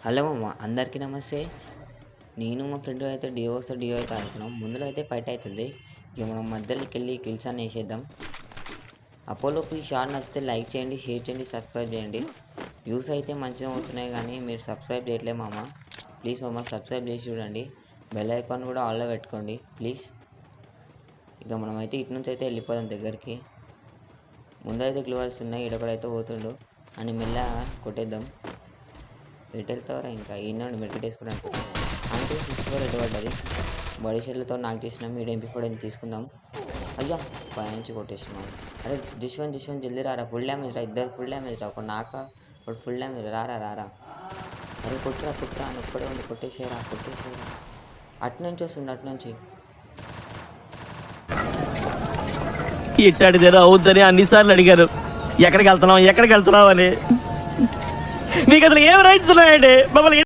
Hello మామ, అందరికీ నమస్తే. నేను మా ఫ్రెండ్ అయితే డియో అయితే ఆడుతున్నాం. ముందులో అయితే ఫైట్ అవుతుంది. ఇక మనం మధ్యలోకి వెళ్ళి కిల్స్ అని వేసేద్దాం. అపోలోకి ఈ షార్ట్ నచ్చితే లైక్ చేయండి, షేర్ చేయండి, సబ్స్క్రైబ్ చేయండి. వ్యూస్ అయితే మంచిగా అవుతున్నాయి కానీ మీరు సబ్స్క్రైబ్ చేయట్లే మామ. ప్లీజ్ మామ సబ్స్క్రైబ్ చేసి చూడండి. బెల్ ఐకాన్ కూడా ఆల్లో పెట్టుకోండి ప్లీజ్. ఇక మనమైతే ఇటు నుంచి అయితే వెళ్ళిపోదాం దగ్గరికి. ముందైతే గ్లూవల్స్ ఉన్నాయి, ఇడొకడైతే పోతుండు అని మెల్లగా కొట్టేద్దాం. ఎటు వెళ్తావరా ఇంకా ఈనాడు మెడికెట్ వేసుకోవడానికి అంటే 64 ఎటు పడ్డది. బాడీ షెడ్లతో నాకు చేసినాం. ఈ MP4 తీసుకుందాం. అయ్యా పైనుంచి కొట్టేసినాం. అరే దిశ్వన్ జల్దీ రారా, ఫుల్ డ్యామేజ్ రా, ఇద్దరు ఫుల్ డ్యామేజ్ రా, ఒక నాక ఒకటి ఫుల్ డ్యామేజ్. రారా అరే కుట్రా అని ఒక్కడే ఉంది. కొట్టేసేరా అటునుంచి వస్తుంది అటునుంచి. ఇట్టాడిదేదో అవుద్దని అన్నిసార్లు అడిగారు, ఎక్కడికి వెళ్తున్నావు అని. మీకు అసలు ఏం రైట్స్ ఉన్నాయండి మమ్మల్ని